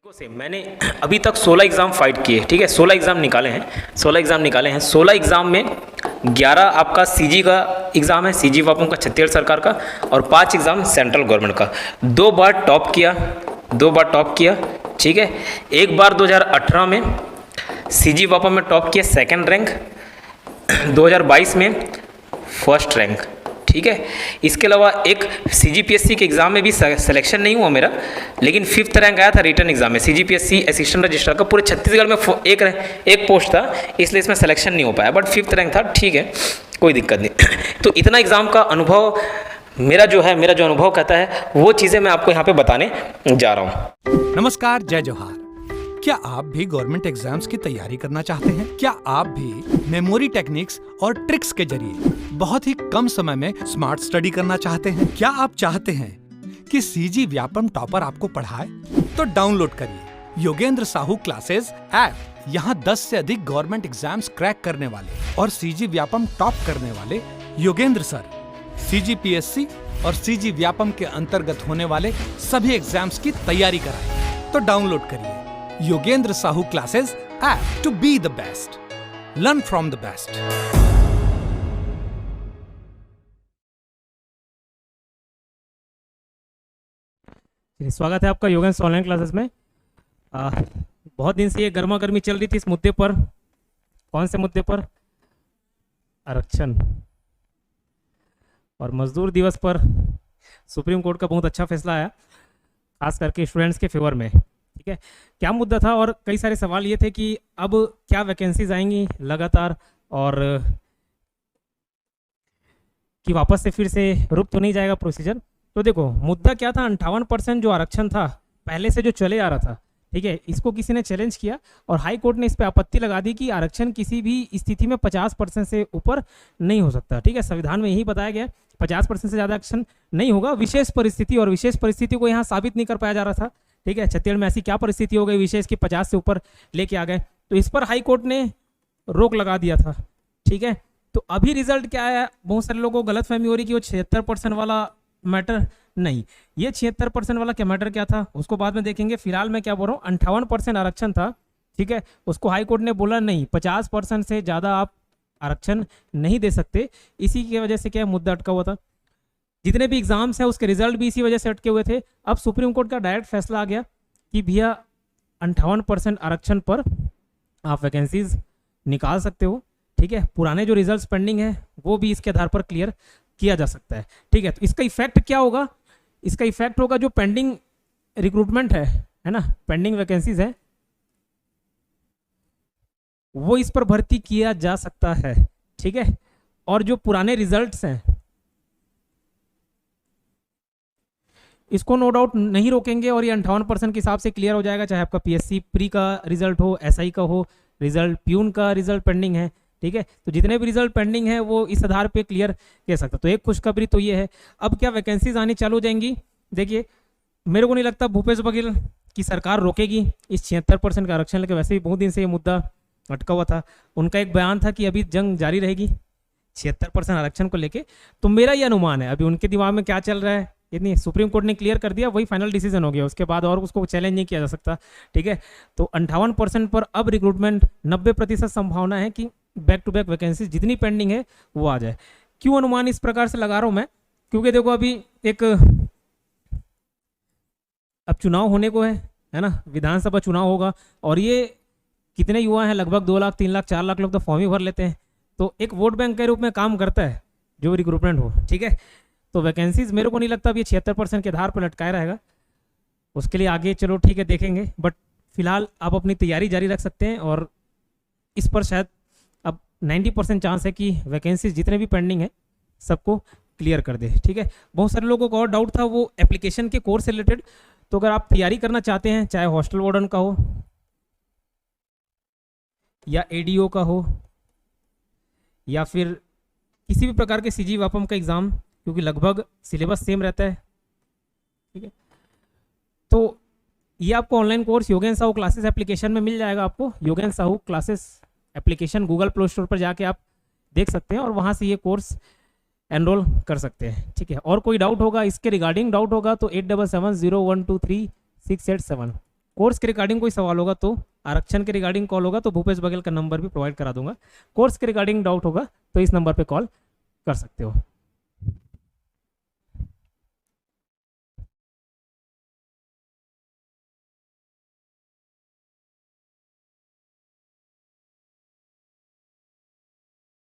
से मैंने अभी तक 16 एग्ज़ाम फाइट किए, ठीक है, 16 एग्ज़ाम निकाले हैं, 16 एग्ज़ाम में 11 आपका सीजी का एग्ज़ाम है, सीजी वापों का छत्तीसगढ़ सरकार का, और 5 एग्ज़ाम सेंट्रल गवर्नमेंट का। 2 बार टॉप किया, ठीक है। एक बार 2018 में सीजी वापा में टॉप किया, सेकंड रैंक, 2022 में फर्स्ट रैंक, ठीक है। इसके अलावा एक सीजीपीएससी के एग्ज़ाम में भी सिलेक्शन नहीं हुआ मेरा, लेकिन 5th रैंक आया था रिटर्न एग्ज़ाम में। सीजीपीएससी असिस्टेंट रजिस्ट्रार का पूरे छत्तीसगढ़ में एक पोस्ट था, इसलिए इसमें सिलेक्शन नहीं हो पाया, बट 5th रैंक था, ठीक है, कोई दिक्कत नहीं। तो इतना एग्ज़ाम का अनुभव मेरा जो अनुभव कहता है, वो चीज़ें मैं आपको यहाँ पे बताने जा रहा हूँ। नमस्कार, जय जोहार। क्या आप भी गवर्नमेंट एग्जाम्स की तैयारी करना चाहते हैं? क्या आप भी मेमोरी टेक्निक्स और ट्रिक्स के जरिए बहुत ही कम समय में स्मार्ट स्टडी करना चाहते हैं? क्या आप चाहते हैं कि सीजी व्यापम टॉपर आपको पढ़ाए? तो डाउनलोड करिए योगेंद्र साहू क्लासेस ऐप। यहाँ 10 से अधिक गवर्नमेंट एग्जाम्स क्रैक करने वाले और सीजी व्यापम टॉप करने वाले योगेंद्र सर सीजीपीएससी और सीजी व्यापम के अंतर्गत होने वाले सभी एग्जाम्स की तैयारी कराए। तो डाउनलोड करिए Yogendra Sahu classes app to be the best, learn from the best. स्वागत है आपका योगेंद्र ऑनलाइन क्लासेस में। बहुत दिन से ये गर्मा गर्मी चल रही थी इस मुद्दे पर। कौन से मुद्दे पर? आरक्षण और मजदूर दिवस पर सुप्रीम कोर्ट का बहुत अच्छा फैसला आया, खास करके स्टूडेंट्स के फेवर में, ठीक है। क्या मुद्दा था? और कई सारे सवाल ये थे कि अब क्या वैकेंसीज आएंगी लगातार, और कि वापस से फिर से रुक तो नहीं जाएगा प्रोसीजर। तो देखो मुद्दा क्या था, 58% जो आरक्षण था पहले से जो चले आ रहा था, ठीक है, इसको किसी ने चैलेंज किया और हाई कोर्ट ने इस पर आपत्ति लगा दी कि आरक्षण किसी भी स्थिति में 50% से ऊपर नहीं हो सकता, ठीक है। संविधान में यही बताया गया 50% से ज़्यादा आरक्षण नहीं होगा, विशेष परिस्थिति, और विशेष परिस्थिति को यहाँ साबित नहीं कर पाया जा रहा था, ठीक है। छत्तीसगढ़ में ऐसी क्या परिस्थिति हो गई विशेष की 50 से ऊपर लेके आ गए, तो इस पर हाई कोर्ट ने रोक लगा दिया था, ठीक है। तो अभी रिजल्ट क्या आया? बहुत सारे लोगों को गलतफहमी हो रही कि वो 76% वाला मैटर नहीं, ये 76% वाला क्या मैटर क्या था उसको बाद में देखेंगे। फिलहाल मैं क्या बोल रहा हूँ, 58% आरक्षण था, ठीक है, उसको हाई कोर्ट ने बोला नहीं, 50% से ज़्यादा आप आरक्षण नहीं दे सकते। इसी की वजह से क्या मुद्दा अटका हुआ था, जितने भी एग्जाम्स हैं उसके रिजल्ट भी इसी वजह से अटके हुए थे। अब सुप्रीम कोर्ट का डायरेक्ट फैसला आ गया कि भैया 58% आरक्षण पर आप वैकेंसीज निकाल सकते हो, ठीक है। पुराने जो रिजल्ट्स पेंडिंग है वो भी इसके आधार पर क्लियर किया जा सकता है, ठीक है। तो इसका इफेक्ट क्या होगा? इसका इफेक्ट होगा जो पेंडिंग रिक्रूटमेंट है ना, पेंडिंग वैकेंसीज है, वो इस पर भर्ती किया जा सकता है, ठीक है। और जो पुराने रिजल्ट्स हैं इसको नो डाउट नहीं रोकेंगे और ये 58% के हिसाब से क्लियर हो जाएगा, चाहे आपका पीएससी प्री का रिजल्ट हो, एसआई का हो रिजल्ट, प्यून का रिजल्ट पेंडिंग है, ठीक है। तो जितने भी रिजल्ट पेंडिंग है वो इस आधार पे क्लियर किया सकता है। तो एक खुशखबरी तो ये है। अब क्या वैकेंसीज आनी चालू हो जाएंगी? देखिए मेरे को नहीं लगता भूपेश बघेल की सरकार रोकेगी इस 76% का आरक्षण लेकर, वैसे भी बहुत दिन से ये मुद्दा अटका हुआ था। उनका एक बयान था कि अभी जंग जारी रहेगी 76% आरक्षण को लेके। तो मेरा ये अनुमान है, अभी उनके दिमाग में क्या चल रहा है इतनी, सुप्रीम कोर्ट ने क्लियर कर दिया, वही फाइनल डिसीजन हो गया, उसके बाद और उसको चैलेंज नहीं किया जा सकता, ठीक है। तो 58% पर अब रिक्रूटमेंट, 90% संभावना है कि बैक टू बैक वैकेंसी जितनी पेंडिंग है वो आ जाए। क्यों अनुमान इस प्रकार से लगा रहा हूं मैं? क्योंकि देखो अभी एक अब चुनाव होने को है ना, विधानसभा चुनाव होगा, और ये कितने युवा हैं, लगभग 2 लाख 3 लाख 4 लाख लोग तो फॉर्म ही भर लेते हैं। तो एक वोट बैंक के रूप में काम करता है जो रिक्रूटमेंट हो, ठीक है। तो वैकेंसीज मेरे को नहीं लगता अब ये 76% के आधार पर लटकाया रहेगा, उसके लिए आगे चलो ठीक है देखेंगे, बट फिलहाल आप अपनी तैयारी जारी रख सकते हैं और इस पर शायद अब 90% चांस है कि वैकेंसीज जितने भी पेंडिंग है सबको क्लियर कर दे, ठीक है। बहुत सारे लोगों को और डाउट था वो एप्लीकेशन के कोर्स से रिलेटेड। तो अगर आप तैयारी करना चाहते हैं, चाहे हॉस्टल वार्डन का हो या एडीओ का हो या फिर किसी भी प्रकार के सीजी वापम का एग्जाम, क्योंकि लगभग सिलेबस सेम रहता है, ठीक है, तो ये आपको online course Yogendra Sahu classes application में मिल जाएगा। आपको Yogendra Sahu classes application Google play store पर जाके आप देख सकते हैं और वहाँ से ये कोर्स एनरोल कर सकते हैं, ठीक है। और कोई डाउट होगा इसके रिगार्डिंग, डाउट होगा तो 8770123687 कोर्स के रिगार्डिंग कोई सवाल होगा तो आरक्षण के रिगार्डिंग कॉल होगा तो भूपेश बघेल का नंबर भी प्रोवाइड करा दूंगा। कोर्स के रिगार्डिंग डाउट होगा तो इस नंबर पे कॉल कर सकते हो।